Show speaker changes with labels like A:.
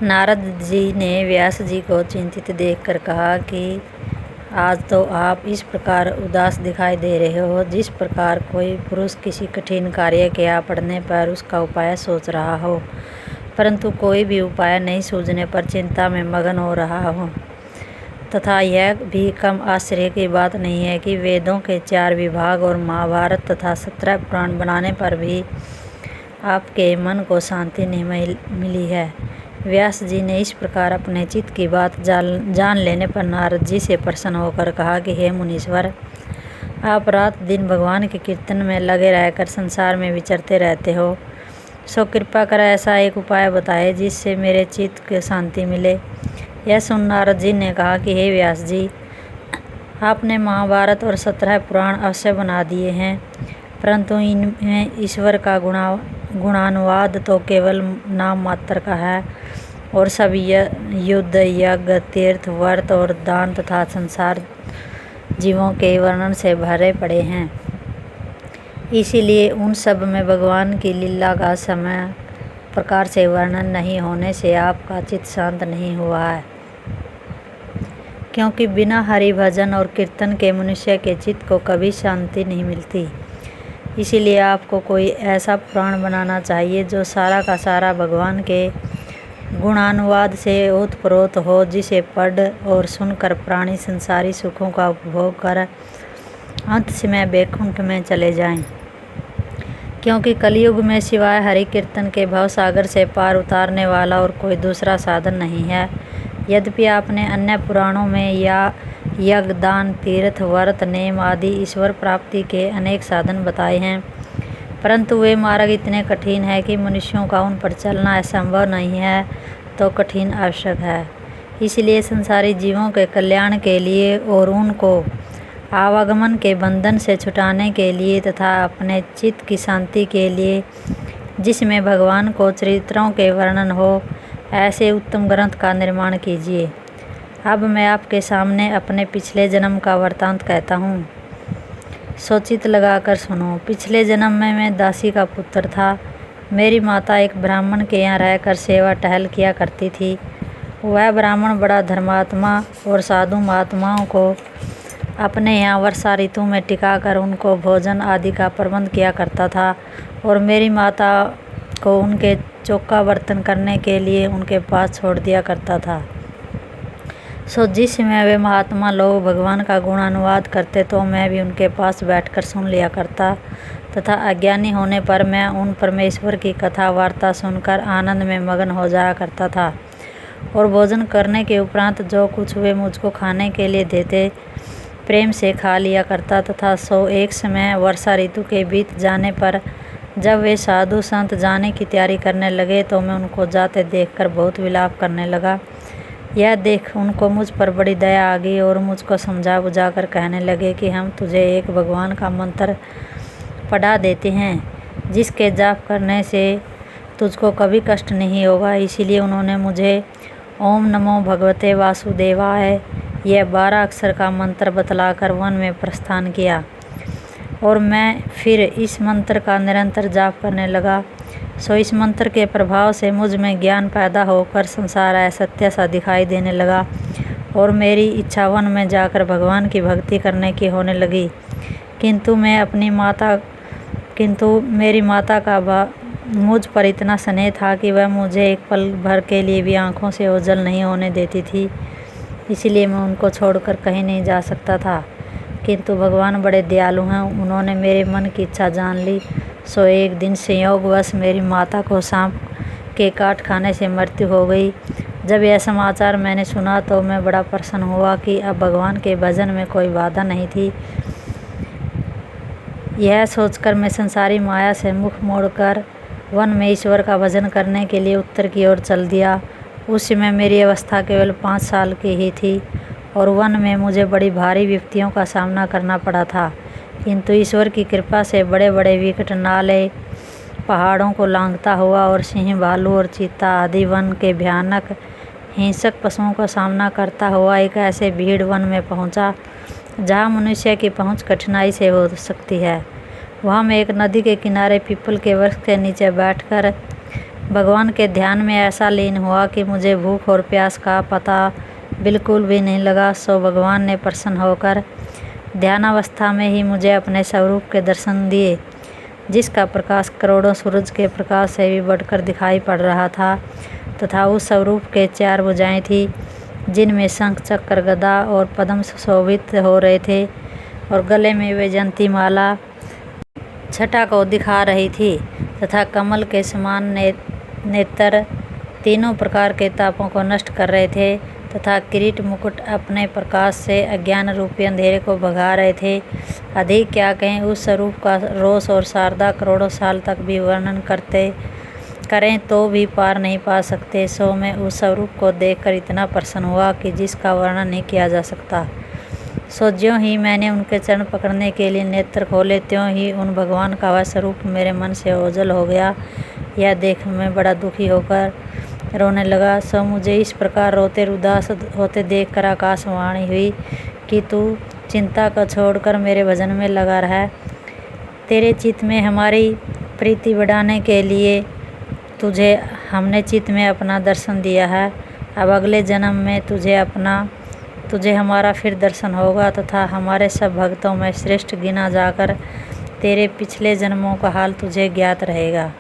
A: नारद जी ने व्यास जी को चिंतित देखकर कहा कि आज तो आप इस प्रकार उदास दिखाई दे रहे हो जिस प्रकार कोई पुरुष किसी कठिन कार्य के आ पड़ने पर उसका उपाय सोच रहा हो, परंतु कोई भी उपाय नहीं सूझने पर चिंता में मगन हो रहा हो। तथा यह भी कम आश्चर्य की बात नहीं है कि वेदों के 4 विभाग और महाभारत तथा 17 पुराण बनाने पर भी आपके मन को शांति नहीं मिली है। व्यास जी ने इस प्रकार अपने चित्त की बात जान लेने पर नारद जी से प्रसन्न होकर कहा कि हे मुनीश्वर, आप रात दिन भगवान के कीर्तन में लगे रहकर संसार में विचरते रहते हो, सो कृपा कर ऐसा एक उपाय बताए जिससे मेरे चित्त को शांति मिले। यह सुन नारद जी ने कहा कि हे व्यास जी, आपने महाभारत और 17 पुराण अवश्य बना दिए हैं, परंतु इनमें ईश्वर का गुणानुवाद तो केवल नाम मात्र का है और सब युद्ध, यज्ञ, तीर्थ, व्रत और दान तथा संसार जीवों के वर्णन से भरे पड़े हैं। इसीलिए उन सब में भगवान की लीला का समय प्रकार से वर्णन नहीं होने से आपका चित्त शांत नहीं हुआ है, क्योंकि बिना हरि भजन और कीर्तन के मनुष्य के चित्त को कभी शांति नहीं मिलती। इसीलिए आपको कोई ऐसा पुराण बनाना चाहिए जो सारा का सारा भगवान के गुणानुवाद से ओतप्रोत हो, जिसे पढ़ और सुनकर प्राणी संसारी सुखों का उपभोग कर अंत समय वैकुंठ में चले जाएं। क्योंकि कलयुग में सिवाय हरि कीर्तन के भवसागर से पार उतारने वाला और कोई दूसरा साधन नहीं है। यद्यपि आपने अन्य पुराणों में या यज्ञ, दान, तीर्थ, व्रत, नेम आदि ईश्वर प्राप्ति के अनेक साधन बताए हैं, परंतु वे मार्ग इतने कठिन है कि मनुष्यों का उन पर चलना असंभव नहीं है तो कठिन आवश्यक है। इसलिए संसारी जीवों के कल्याण के लिए और उनको आवागमन के बंधन से छुटाने के लिए तथा अपने चित्त की शांति के लिए, जिसमें भगवान को चरित्रों के वर्णन हो, ऐसे उत्तम ग्रंथ का निर्माण कीजिए। अब मैं आपके सामने अपने पिछले जन्म का वृत्तांत कहता हूँ, सोचित लगाकर सुनो। पिछले जन्म में मैं दासी का पुत्र था। मेरी माता एक ब्राह्मण के यहाँ रहकर सेवा टहल किया करती थी। वह ब्राह्मण बड़ा धर्मात्मा और साधु महात्माओं को अपने यहाँ वर्षा ऋतु में टिकाकर उनको भोजन आदि का प्रबंध किया करता था और मेरी माता को उनके चौका बर्तन करने के लिए उनके पास छोड़ दिया करता था। सो जिस समय वे महात्मा लोग भगवान का गुणानुवाद करते तो मैं भी उनके पास बैठकर सुन लिया करता तथा अज्ञानी होने पर मैं उन परमेश्वर की कथा वार्ता सुनकर आनंद में मगन हो जाया करता था। और भोजन करने के उपरांत जो कुछ वे मुझको खाने के लिए देते प्रेम से खा लिया करता तथा सो एक समय वर्षा ऋतु के बीत जाने पर जब वे साधु संत जाने की तैयारी करने लगे तो मैं उनको जाते देखकर बहुत विलाप करने लगा। यह देख उनको मुझ पर बड़ी दया आ गई और मुझको समझा बुझा कर कहने लगे कि हम तुझे एक भगवान का मंत्र पढ़ा देते हैं जिसके जाप करने से तुझको कभी कष्ट नहीं होगा। इसीलिए उन्होंने मुझे ओम नमो भगवते वासुदेवाय यह 12 अक्षर का मंत्र बतलाकर वन में प्रस्थान किया और मैं फिर इस मंत्र का निरंतर जाप करने लगा। सो इस मंत्र के प्रभाव से मुझ में ज्ञान पैदा होकर संसार असत्य सा दिखाई देने लगा और मेरी इच्छा वन में जाकर भगवान की भक्ति करने की होने लगी। किंतु मेरी माता का मुझ पर इतना स्नेह था कि वह मुझे एक पल भर के लिए भी आंखों से ओझल नहीं होने देती थी। इसीलिए मैं उनको छोड़कर कहीं नहीं जा सकता था। किंतु भगवान बड़े दयालु हैं, उन्होंने मेरे मन की इच्छा जान ली। सो एक दिन संयोगवश मेरी माता को सांप के काट खाने से मृत्यु हो गई। जब यह समाचार मैंने सुना तो मैं बड़ा प्रसन्न हुआ कि अब भगवान के भजन में कोई बाधा नहीं थी। यह सोचकर मैं संसारी माया से मुख मोड़कर वन में ईश्वर का भजन करने के लिए उत्तर की ओर चल दिया। उस समय मेरी अवस्था केवल 5 साल की ही थी और वन में मुझे बड़ी भारी विपत्तियों का सामना करना पड़ा था। किंतु ईश्वर की कृपा से बड़े बड़े विकट नाले पहाड़ों को लांघता हुआ और सिंह, भालू और चीता आदि वन के भयानक हिंसक पशुओं का सामना करता हुआ एक ऐसे भीड़ वन में पहुंचा जहां मनुष्य की पहुंच कठिनाई से हो सकती है। वहां मैं एक नदी के किनारे पीपल के वृक्ष के नीचे बैठकर भगवान के ध्यान में ऐसा लीन हुआ कि मुझे भूख और प्यास का पता बिल्कुल भी नहीं लगा। सो भगवान ने प्रसन्न होकर ध्यानावस्था में ही मुझे अपने स्वरूप के दर्शन दिए, जिसका प्रकाश करोड़ों सूरज के प्रकाश से भी बढ़कर दिखाई पड़ रहा था, तथा उस स्वरूप के 4 भुजाएं थी, जिनमें शंख, चक्र, गदा और पद्म सुशोभित हो रहे थे, और गले में वैजयंती माला छटा को दिखा रही थी, तथा कमल के समान नेत्र तीनों प्रकार के तापों को नष्ट कर रहे थे, तथा किरीट मुकुट अपने प्रकाश से अज्ञान रूपी अंधेरे को भगा रहे थे। अधिक क्या कहें, उस स्वरूप का रोष और शारदा करोड़ों साल तक भी वर्णन करें तो भी पार नहीं पा सकते। सो मैं उस स्वरूप को देखकर इतना प्रसन्न हुआ कि जिसका वर्णन नहीं किया जा सकता। सो ज्यों ही मैंने उनके चरण पकड़ने के लिए नेत्र खोले, त्यों ही उन भगवान का वह स्वरूप मेरे मन से ओझल हो गया। यह देख मैं बड़ा दुखी होकर रोने लगा। सो मुझे इस प्रकार रोते उदास होते देखकर आकाशवाणी हुई कि तू चिंता को छोड़कर मेरे भजन में लगा रहा। तेरे चित्त में हमारी प्रीति बढ़ाने के लिए तुझे हमने चित्त में अपना दर्शन दिया है। अब अगले जन्म में तुझे हमारा फिर दर्शन होगा, तथा हमारे सब भक्तों में श्रेष्ठ गिना जाकर तेरे पिछले जन्मों का हाल तुझे ज्ञात रहेगा।